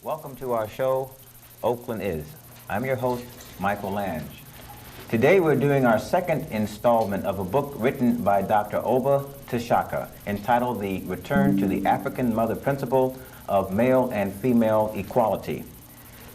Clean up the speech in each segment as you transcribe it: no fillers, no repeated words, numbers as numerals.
Welcome to our show, Oakland Is. I'm your host, Michael Lange. Today we're doing our second installment of a book written by Dr. Oba Tshaka entitled The Return to the African Mother Principle of Male and Female Equality.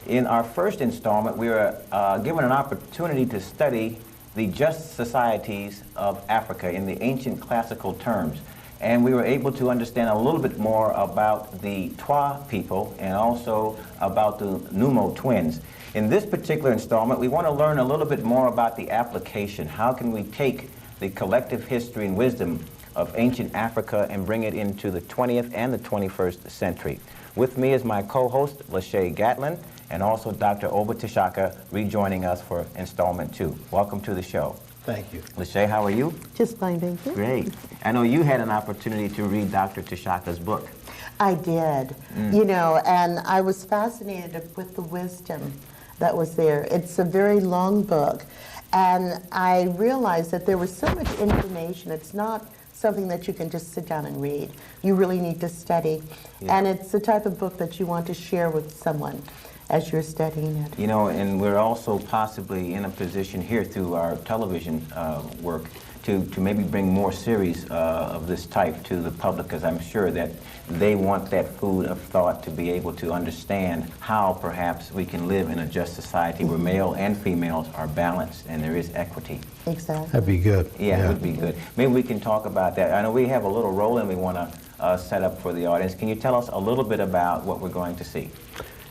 In our first installment, we were given an opportunity to study the just societies of Africa in the ancient classical terms. And we were able to understand a little bit more about the Twa people and also about the Numo twins. In this particular installment, we want to learn a little bit more about the application. How can we take the collective history and wisdom of ancient Africa and bring it into the 20th and the 21st century? With me is my co-host, Lachey Gatlin, and also Dr. Oba Tshaka rejoining us for installment 2. Welcome to the show. Thank you. Lachey, how are you? Just fine, thank you. Great. I know you had an opportunity to read Dr. Tshaka's book. I did, you know, and I was fascinated with the wisdom that was there. It's a very long book, and I realized that there was so much information. It's not something that you can just sit down and read. You really need to study, and it's the type of book that you want to share with someone as you're studying it. You know, and we're also possibly in a position here through our television work to maybe bring more series of this type to the public, because I'm sure that they want that food of thought to be able to understand how perhaps we can live in a just society where male and females are balanced and there is equity. Exactly. That'd be good. Yeah, it would be good. Maybe we can talk about that. I know we have a little role and we want to set up for the audience. Can you tell us a little bit about what we're going to see?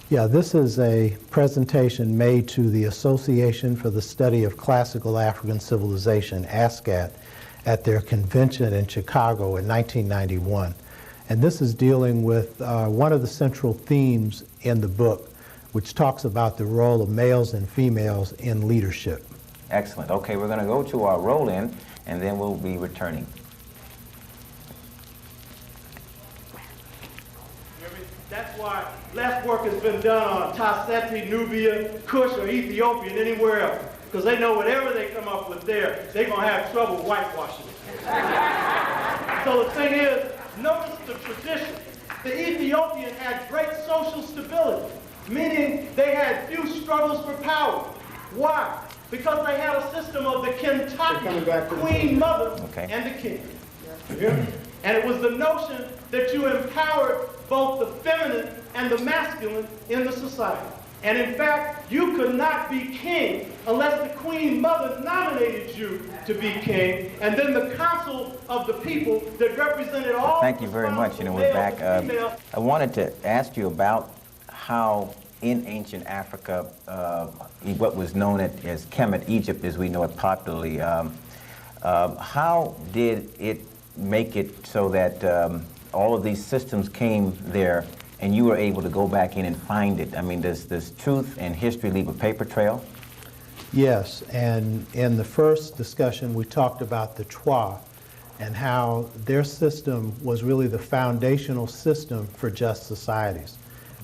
Yeah, this is a presentation made to the Association for the Study of Classical African Civilization, ASCAT, at their convention in Chicago in 1991. And this is dealing with one of the central themes in the book, which talks about the role of males and females in leadership. Excellent. Okay, we're going to go to our roll-in, and then we'll be returning. That's why less work has been done on Taseti, Nubia, Kush, or Ethiopia than anywhere else. Because they know whatever they come up with there, they're going to have trouble whitewashing it. So the thing is, notice the tradition. The Ethiopian had great social stability, meaning they had few struggles for power. Why? Because they had a system of the Kentucky Queen Mother and the King. And it was the notion that you empowered both the feminine and the masculine in the society. And in fact, you could not be king unless the Queen Mother nominated you to be king, and then the council of the people that represented all. Thank you very much. You know, we're back. I wanted to ask you about how in ancient Africa, what was known as Kemet, Egypt as we know it popularly, how did it make it so that all of these systems came there and you were able to go back in and find it? I mean, does truth and history leave a paper trail? Yes, and in the first discussion we talked about the Twa and how their system was really the foundational system for just societies,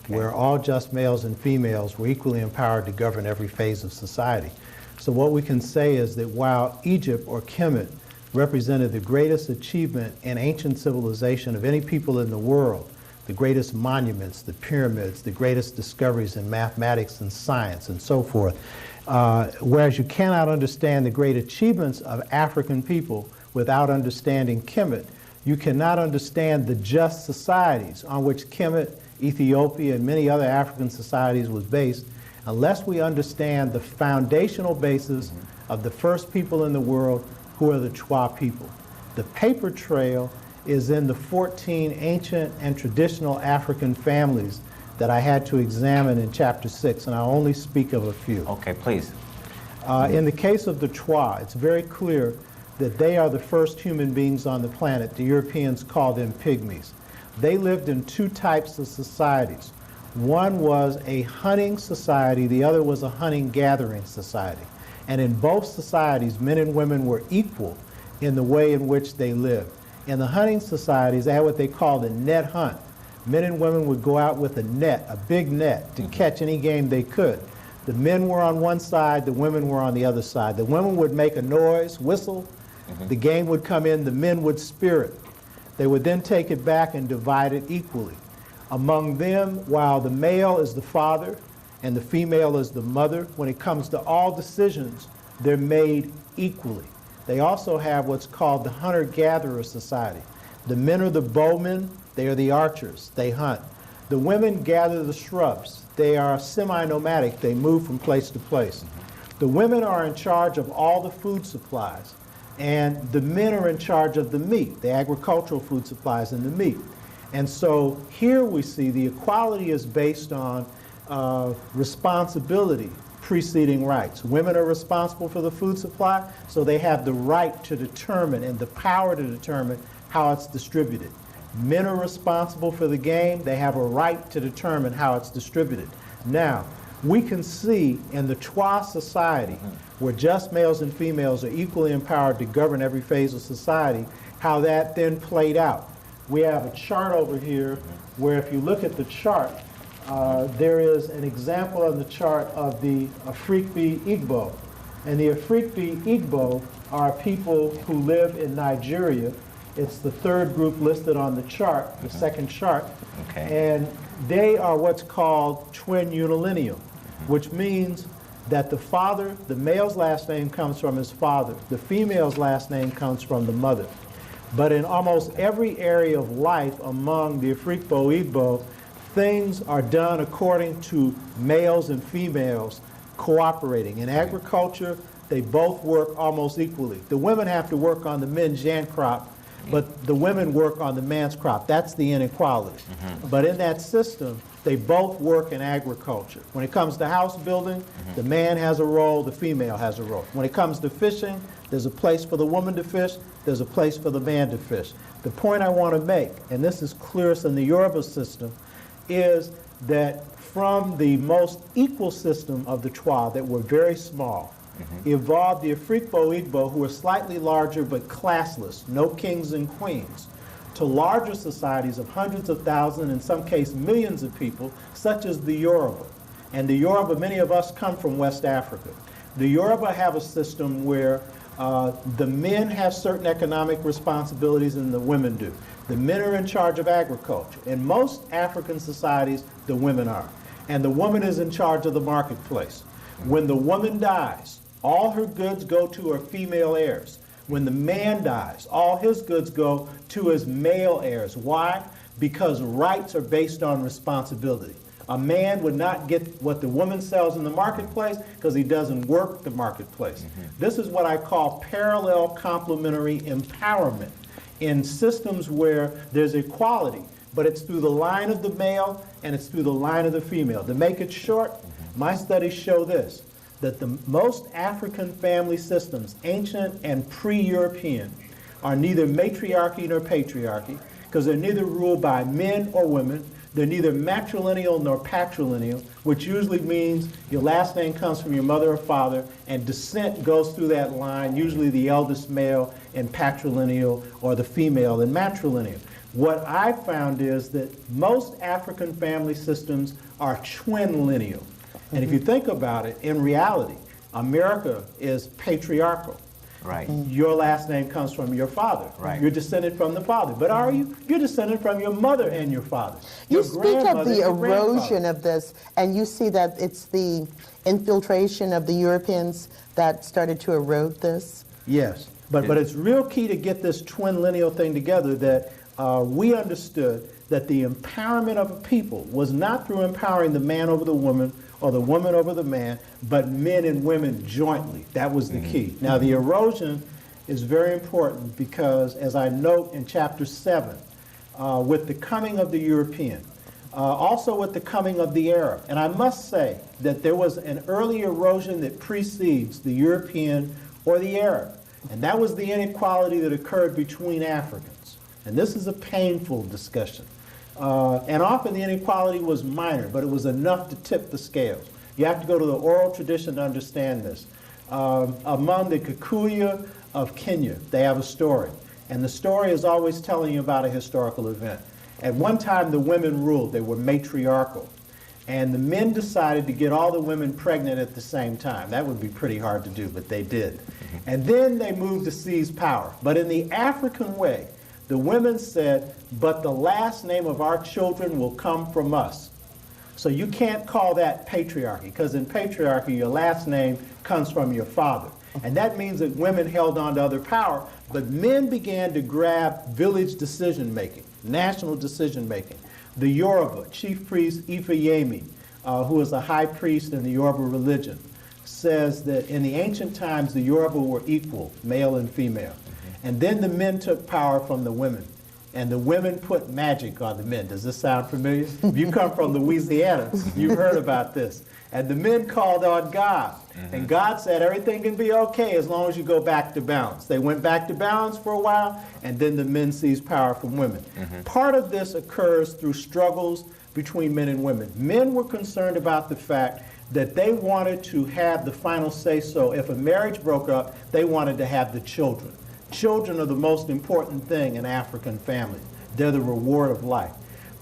where all just males and females were equally empowered to govern every phase of society. So what we can say is that while Egypt, or Kemet, represented the greatest achievement in ancient civilization of any people in the world, the greatest monuments, the pyramids, the greatest discoveries in mathematics and science and so forth. Whereas you cannot understand the great achievements of African people without understanding Kemet, you cannot understand the just societies on which Kemet Ethiopia, and many other African societies was based, unless we understand the foundational basis of the first people in the world, who are the Twa people. The paper trail is in the 14 ancient and traditional African families that I had to examine in Chapter 6, and I'll only speak of a few. Okay, please. In the case of the Twa, it's very clear that they are the first human beings on the planet. The Europeans call them pygmies. They lived in two types of societies. One was a hunting society, the other was a hunting-gathering society. And in both societies, men and women were equal in the way in which they lived. In the hunting societies, they had what they called a net hunt. Men and women would go out with a net, a big net, to catch any game they could. The men were on one side, the women were on the other side. The women would make a noise, whistle, the game would come in, the men would spear it. They would then take it back and divide it equally. Among them, while the male is the father and the female is the mother, when it comes to all decisions, they're made equally. They also have what's called the hunter-gatherer society. The men are the bowmen, they are the archers, they hunt. The women gather the shrubs. They are semi-nomadic, they move from place to place. The women are in charge of all the food supplies, and the men are in charge of the meat, the agricultural food supplies and the meat. And so here we see the equality is based on responsibility preceding rights. Women are responsible for the food supply, so they have the right to determine and the power to determine how it's distributed. Men are responsible for the game. They have a right to determine how it's distributed. Now, we can see in the Twa society, where just males and females are equally empowered to govern every phase of society, how that then played out. We have a chart over here where if you look at the chart, there is an example on the chart of the Afrikbi Igbo. And the Afrikbi Igbo are people who live in Nigeria. It's the third group listed on the chart, the second chart. Okay. And they are what's called twin unilineal, which means that the father, the male's last name comes from his father, the female's last name comes from the mother. But in almost every area of life among the Afrikbo Igbo, things are done according to males and females cooperating. In agriculture, they both work almost equally. The women have to work on the men's jan crop, but the women work on the man's crop. That's the inequality. But in that system, they both work in agriculture. When it comes to house building, the man has a role, the female has a role. When it comes to fishing, there's a place for the woman to fish, there's a place for the man to fish. The point I want to make, and this is clearest in the Yoruba system, is that from the most equal system of the Twa that were very small, evolved the Afrikbo Igbo, who are slightly larger but classless, no kings and queens, to larger societies of hundreds of thousands, in some cases millions of people, such as the Yoruba. And the Yoruba, many of us come from West Africa. The Yoruba have a system where the men have certain economic responsibilities and the women do. The men are in charge of agriculture. In most African societies, the women are. And the woman is in charge of the marketplace. When the woman dies, all her goods go to her female heirs. When the man dies, all his goods go to his male heirs. Why? Because rights are based on responsibility. A man would not get what the woman sells in the marketplace because he doesn't work the marketplace. This is what I call parallel complementary empowerment in systems where there's equality, but it's through the line of the male and it's through the line of the female. To make it short, my studies show this, that the most African family systems, ancient and pre-European, are neither matriarchy nor patriarchy, because they're neither ruled by men or women. They're neither matrilineal nor patrilineal, which usually means your last name comes from your mother or father, and descent goes through that line, usually the eldest male in patrilineal or the female in matrilineal. What I found is that most African family systems are twin lineal. And if you think about it, in reality, America is patriarchal. Right. Your last name comes from your father. Right. You're descended from the father. But are you? You're descended from your mother and your father. You Your speak of grandmother the and your erosion grandfather. of this, and you see that it's the infiltration of the Europeans that started to erode this? Yes. But it's real key to get this twin lineal thing together, that we understood that the empowerment of a people was not through empowering the man over the woman or the woman over the man, but men and women jointly. That was the key. Now, the erosion is very important because, as I note in chapter 7, with the coming of the European, also with the coming of the Arab, and I must say that there was an early erosion that precedes the European or the Arab, and that was the inequality that occurred between Africans. And this is a painful discussion. And often the inequality was minor, but it was enough to tip the scales. You have to go to the oral tradition to understand this. Among the Kikuyu of Kenya, they have a story. And the story is always telling you about a historical event. At one time, the women ruled. They were matriarchal. And the men decided to get all the women pregnant at the same time. That would be pretty hard to do, but they did. And then they moved to seize power. But in the African way, the women said, but the last name of our children will come from us. So you can't call that patriarchy, because in patriarchy, your last name comes from your father. And that means that women held on to other power, but men began to grab village decision-making, national decision-making. The Yoruba, chief priest Ifeyemi, who is a high priest in the Yoruba religion, says that in the ancient times, the Yoruba were equal, male and female. And then the men took power from the women. And the women put magic on the men. Does this sound familiar? If you come from Louisiana, you've heard about this. And the men called on God. And God said everything can be okay as long as you go back to balance. They went back to balance for a while, and then the men seized power from women. Part of this occurs through struggles between men and women. Men were concerned about the fact that they wanted to have the final say-so. If a marriage broke up, they wanted to have the children. Children are the most important thing in African families. They're the reward of life.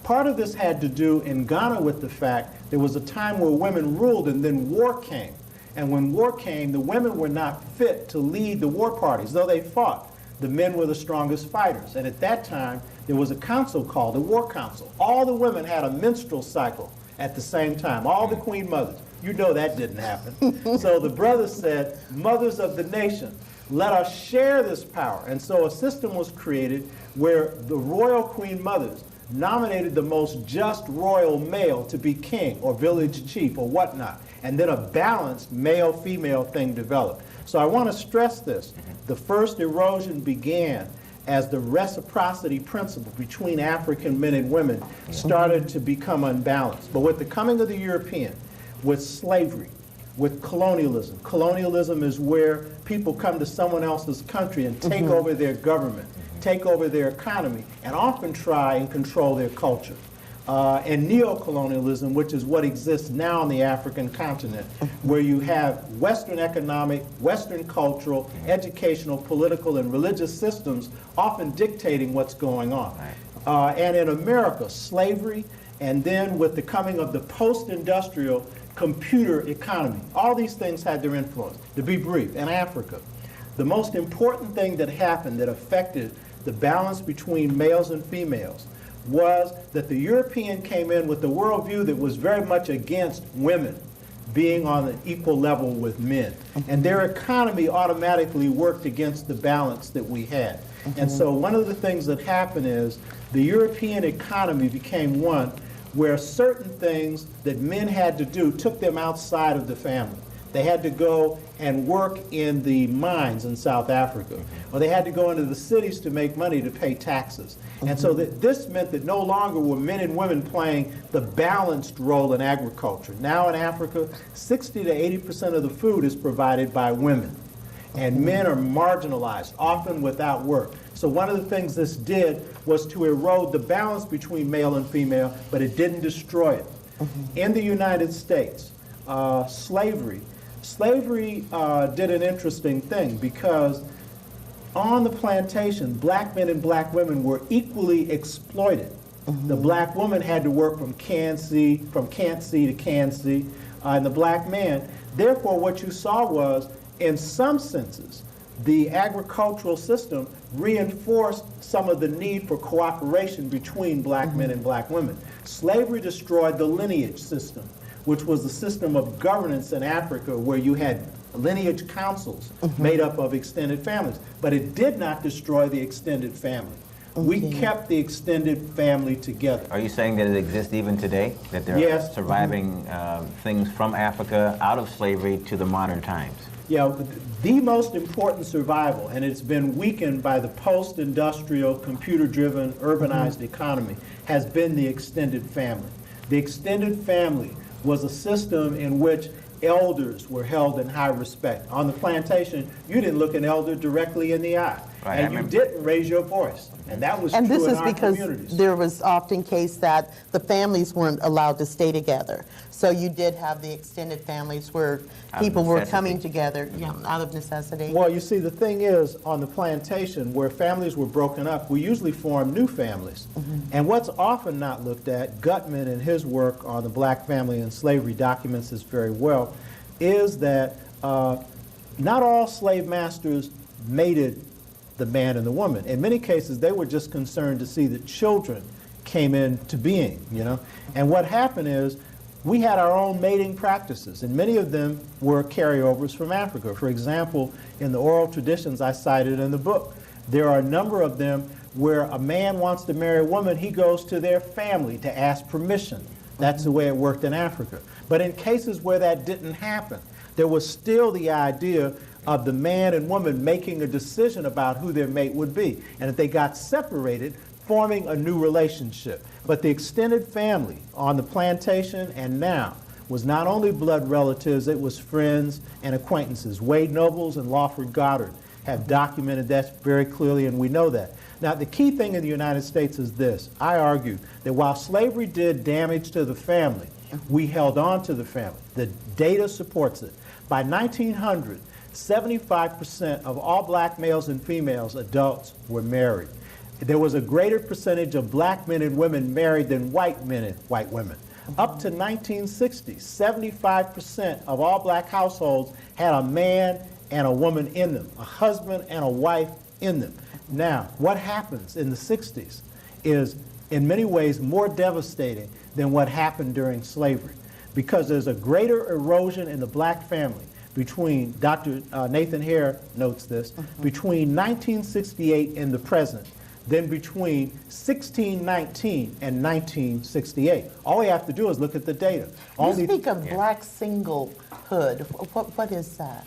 Part of this had to do in Ghana with the fact there was a time where women ruled and then war came. And when war came, the women were not fit to lead the war parties. Though they fought, the men were the strongest fighters. And at that time, there was a council called the War Council. All the women had a menstrual cycle at the same time, all the queen mothers. You know that didn't happen. So the brothers said, mothers of the nation, let us share this power. And so a system was created where the royal queen mothers nominated the most just royal male to be king or village chief or whatnot. And then a balanced male-female thing developed. So I want to stress this. The first erosion began as the reciprocity principle between African men and women started to become unbalanced. But with the coming of the European, with slavery, with colonialism. Colonialism is where people come to someone else's country and take over their government, take over their economy, and often try and control their culture. And neocolonialism, which is what exists now on the African continent, where you have Western economic, Western cultural, educational, political, and religious systems often dictating what's going on. And in America, slavery, and then with the coming of the post-industrial computer economy. All these things had their influence. To be brief, in Africa, the most important thing that happened that affected the balance between males and females was that the European came in with a worldview that was very much against women being on an equal level with men. And their economy automatically worked against the balance that we had. And so one of the things that happened is the European economy became one where certain things that men had to do took them outside of the family. They had to go and work in the mines in South Africa, or they had to go into the cities to make money to pay taxes. And so this meant that no longer were men and women playing the balanced role in agriculture. Now in Africa, 60 to 80% of the food is provided by women. And men are marginalized, often without work. So one of the things this did was to erode the balance between male and female, but it didn't destroy it. In the United States, slavery did an interesting thing because on the plantation, black men and black women were equally exploited. The black woman had to work from can't see to can't see, and the black man. Therefore, what you saw was, in some senses, the agricultural system reinforced some of the need for cooperation between black men and black women. Slavery destroyed the lineage system, which was the system of governance in Africa where you had lineage councils made up of extended families. But it did not destroy the extended family. We kept the extended family together. Are you saying that it exists even today? That there are surviving things from Africa out of slavery to the modern times? Yeah, the most important survival, and it's been weakened by the post-industrial, computer-driven, urbanized economy, has been the extended family. The extended family was a system in which elders were held in high respect. On the plantation, you didn't look an elder directly in the eye, and you didn't raise your voice. And that was true in our communities. And this is because there was often case that the families weren't allowed to stay together. So you did have the extended families where people were coming together out of necessity. Well, you see, the thing is, on the plantation, where families were broken up, we usually formed new families. And what's often not looked at, Gutman in his work on the black family and slavery documents this very well, is that not all slave masters mated the man and the woman. In many cases, they were just concerned to see that children came into being, you know. And what happened is, we had our own mating practices, and many of them were carryovers from Africa. For example, in the oral traditions I cited in the book, there are a number of them where a man wants to marry a woman, he goes to their family to ask permission. That's the way it worked in Africa. But in cases where that didn't happen, there was still the idea of the man and woman making a decision about who their mate would be. And if they got separated, forming a new relationship. But the extended family on the plantation and now was not only blood relatives, it was friends and acquaintances. Wade Nobles and Lawford Goddard have documented that very clearly, and we know that. Now, the key thing in the United States is this. I argue that while slavery did damage to the family, we held on to the family. The data supports it. By 1900, 75% of all black males and females, adults, were married. There was a greater percentage of black men and women married than white men and white women. Up to 1960, 75% of all black households had a man and a woman in them, a husband and a wife in them. Now, what happens in the 60s is in many ways more devastating than what happened during slavery, because there's a greater erosion in the black family between, Dr. Nathan Hare notes this, between 1968 and the present, than between 1619 and 1968. All we have to do is look at the data. You speak of black singlehood. What is that?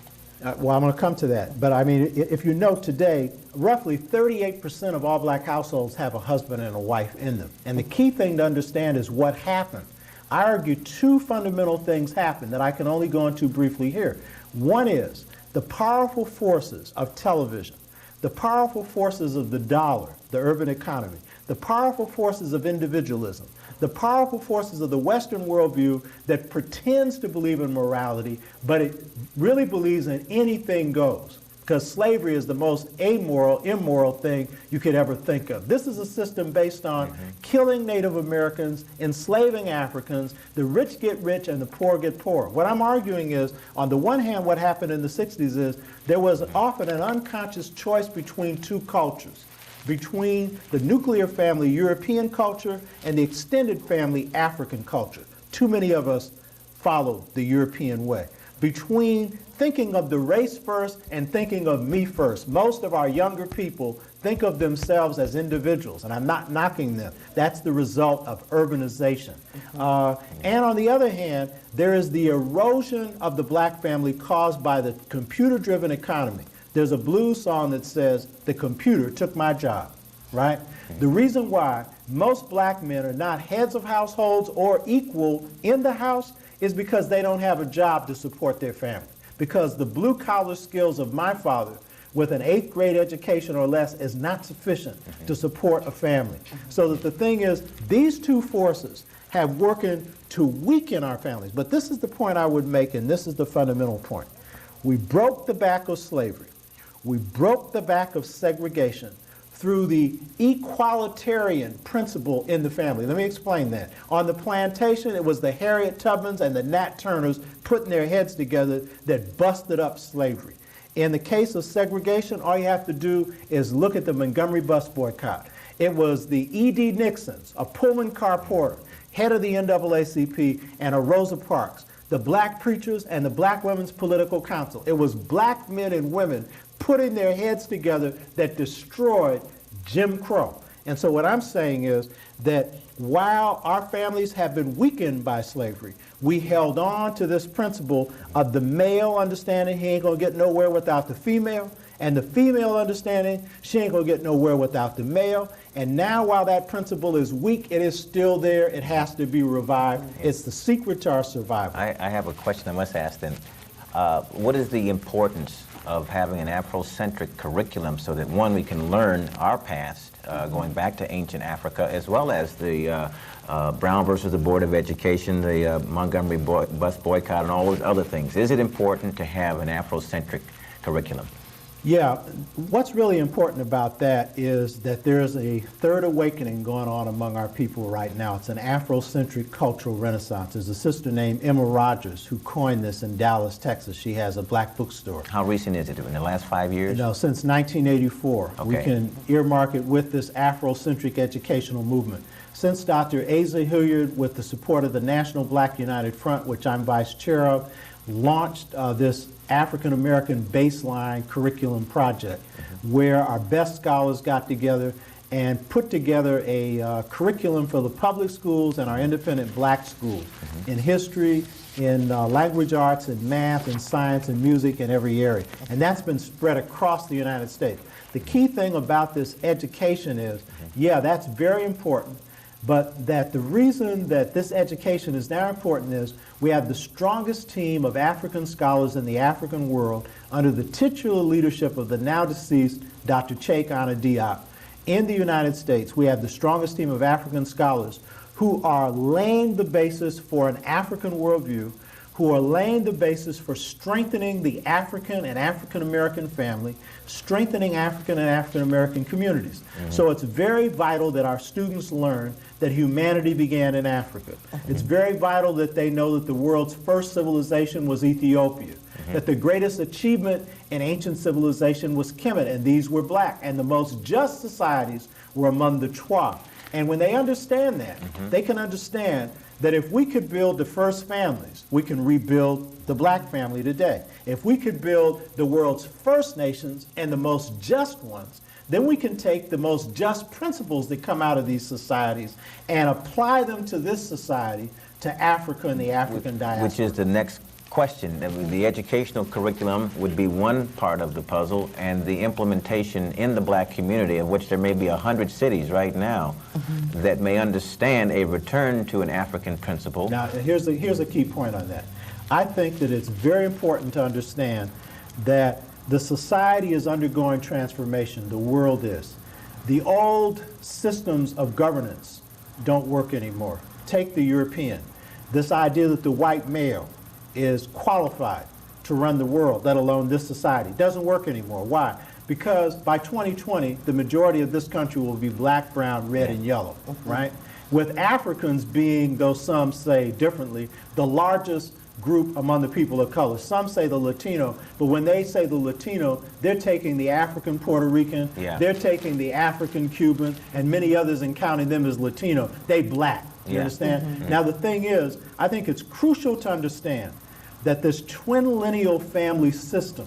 Well, I'm going to come to that. But I mean, if you know today, roughly 38% of all black households have a husband and a wife in them. And the key thing to understand is what happened. I argue two fundamental things happened that I can only go into briefly here. One is the powerful forces of television, the powerful forces of the dollar, the urban economy, the powerful forces of individualism, the powerful forces of the Western worldview that pretends to believe in morality, but it really believes in anything goes, because slavery is the most amoral, immoral thing you could ever think of. This is a system based on killing Native Americans, enslaving Africans, the rich get rich and the poor get poor. What I'm arguing is, on the one hand, what happened in the 60s is there was often an unconscious choice between two cultures, between the nuclear family European culture and the extended family African culture. Too many of us followed the European way. Between thinking of the race first and thinking of me first. Most of our younger people think of themselves as individuals, and I'm not knocking them. That's the result of urbanization. And on the other hand, there is the erosion of the black family caused by the computer-driven economy. There's a blues song that says, "The computer took my job," right? The reason why most black men are not heads of households or equal in the house is because they don't have a job to support their family. Because the blue-collar skills of my father with an 8th grade education or less is not sufficient to support a family. So that the thing is, these two forces have working to weaken our families. But this is the point I would make, and this is the fundamental point. We broke the back of slavery. We broke the back of segregation through the equalitarian principle in the family. Let me explain that. On the plantation, it was the Harriet Tubmans and the Nat Turners putting their heads together that busted up slavery. In the case of segregation, all you have to do is look at the Montgomery bus boycott. It was the E.D. Nixons, a Pullman car porter, head of the NAACP, and a Rosa Parks, the black preachers and the Black Women's Political Council. It was black men and women putting their heads together that destroyed Jim Crow. And so what I'm saying is that while our families have been weakened by slavery, we held on to this principle of the male understanding he ain't gonna get nowhere without the female, and the female understanding she ain't gonna get nowhere without the male. And now while that principle is weak, it is still there. It has to be revived. It's the secret to our survival. I have a question I must ask then. What is the importance of having an Afrocentric curriculum so that, one, we can learn our past, going back to ancient Africa, as well as the Brown versus the Board of Education, the Montgomery bus boycott, and all those other things? Is it important to have an Afrocentric curriculum? Yeah, what's really important about that is that there's a third awakening going on among our people right now. It's an Afrocentric cultural renaissance. There's a sister named Emma Rogers who coined this in Dallas, Texas. She has a black bookstore. How recent is it? In the last 5 years? No, since 1984. Okay. We can earmark it with this Afrocentric educational movement. Since Dr. Asa Hilliard, with the support of the National Black United Front, which I'm vice chair of, launched this African American baseline curriculum project, where our best scholars got together and put together a curriculum for the public schools and our independent black schools in history, in language arts, in math, in science, and music, in every area. And that's been spread across the United States. The key thing about this education is, yeah, that's very important, but that the reason that this education is now important is we have the strongest team of African scholars in the African world under the titular leadership of the now deceased Dr. Cheikh Anta Diop. In the United States, we have the strongest team of African scholars who are laying the basis for an African worldview, who are laying the basis for strengthening the African and African American family, strengthening African and African American communities. So it's very vital that our students learn that humanity began in Africa. It's very vital that they know that the world's first civilization was Ethiopia, that the greatest achievement in ancient civilization was Kemet, and these were black, and the most just societies were among the Twa. And when they understand that, they can understand that if we could build the first families, we can rebuild the black family today. If we could build the world's first nations and the most just ones, then we can take the most just principles that come out of these societies and apply them to this society, to Africa and the African diaspora. Which is the next question. The educational curriculum would be one part of the puzzle, and the implementation in the black community, of which there may be 100 cities right now that may understand a return to an African principle. Now, here's a key point on that. I think that it's very important to understand that the society is undergoing transformation. The world is. The old systems of governance don't work anymore. Take the European. This idea that the white male is qualified to run the world, let alone this society, doesn't work anymore. Why? Because by 2020, the majority of this country will be black, brown, red, and yellow, right? With Africans being, though some say differently, the largest group among the people of color. Some say the Latino, but when they say the Latino, they're taking the African Puerto Rican, they're taking the African Cuban, and many others and counting them as Latino. They black, you understand? Now the thing is, I think it's crucial to understand that this twin lineal family system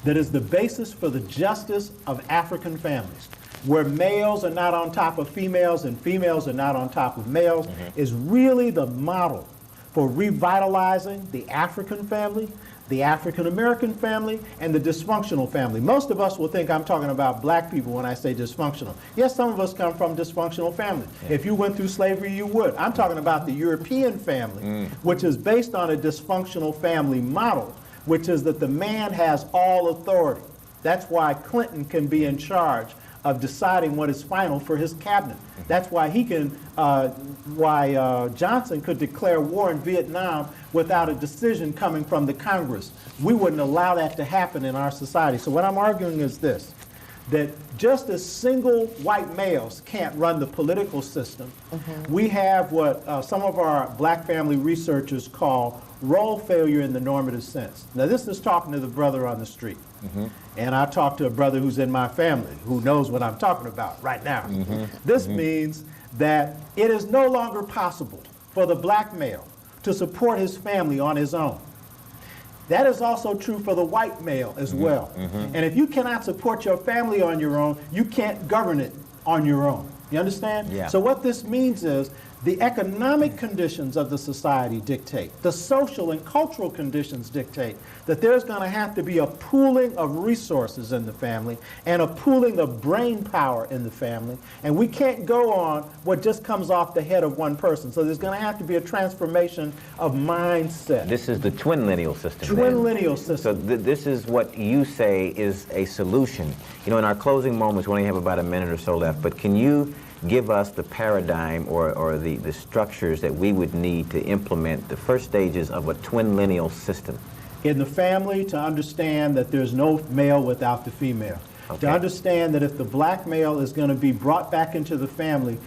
that is the basis for the justice of African families, where males are not on top of females and females are not on top of males, is really the model for revitalizing the African family, the African American family, and the dysfunctional family. Most of us will think I'm talking about black people when I say dysfunctional. Yes, some of us come from dysfunctional families. If you went through slavery, you would. I'm talking about the European family, which is based on a dysfunctional family model, which is that the man has all authority. That's why Clinton can be in charge of deciding what is final for his cabinet. That's why he can, Johnson could declare war in Vietnam without a decision coming from the Congress. We wouldn't allow that to happen in our society. So what I'm arguing is this, that just as single white males can't run the political system, we have what some of our black family researchers call role failure in the normative sense. Now this is talking to the brother on the street. And I talk to a brother who's in my family who knows what I'm talking about right now. This means that it is no longer possible for the black male to support his family on his own. That is also true for the white male as well. And if you cannot support your family on your own, you can't govern it on your own. You understand? Yeah. So what this means is the economic conditions of the society dictate, the social and cultural conditions dictate that there's going to have to be a pooling of resources in the family and a pooling of brain power in the family. And we can't go on what just comes off the head of one person. So there's going to have to be a transformation of mindset. This is the twin lineal system. Twin lineal system. So this is what you say is a solution. You know, in our closing moments, we only have about a minute or so left, but can you give us the paradigm or the structures that we would need to implement the first stages of a twin lineal system? In the family, to understand that there's no male without the female. Okay. To understand that if the black male is going to be brought back into the family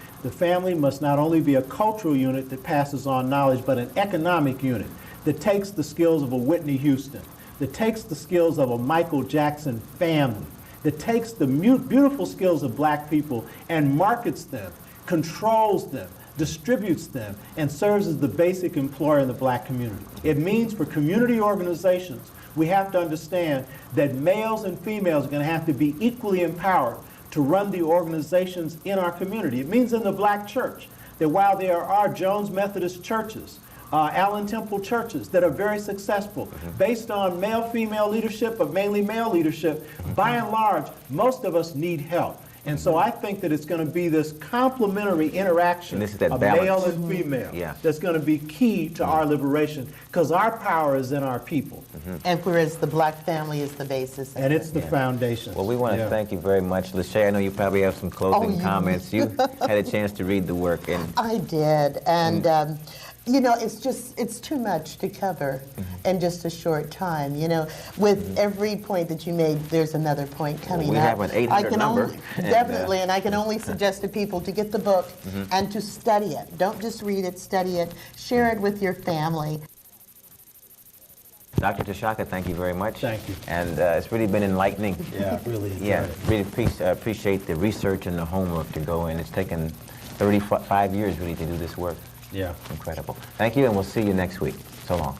must not only be a cultural unit that passes on knowledge, but an economic unit that takes the skills of a Whitney Houston, that takes the skills of a Michael Jackson family, that takes the beautiful skills of black people and markets them, controls them, distributes them, and serves as the basic employer in the black community. It means for community organizations, we have to understand that males and females are going to have to be equally empowered to run the organizations in our community. It means in the black church that while there are Jones Methodist churches, Allen Temple churches that are very successful based on male-female leadership, but mainly male leadership, by and large, most of us need help. And so I think that it's going to be this complementary interaction of balance. Male and female Yeah. that's going to be key to our liberation, because our power is in our people. And whereas the black family is the basis. And it's the foundation. Well, we want to thank you very much. Lachey, I know you probably have some closing you- comments. You had a chance to read the work. And I did, and you know, it's too much to cover in just a short time. You know, with every point that you made, there's another point coming we up. have an 800 number. Definitely, and I can only suggest to people to get the book and to study it. Don't just read it, study it, share it with your family. Dr. Tashaka, thank you very much. Thank you. And it's really been enlightening. Yeah, really. Yeah, really appreciate the research and the homework to go in. It's taken 35 years really to do this work. Yeah. Incredible. Thank you, and we'll see you next week. So long.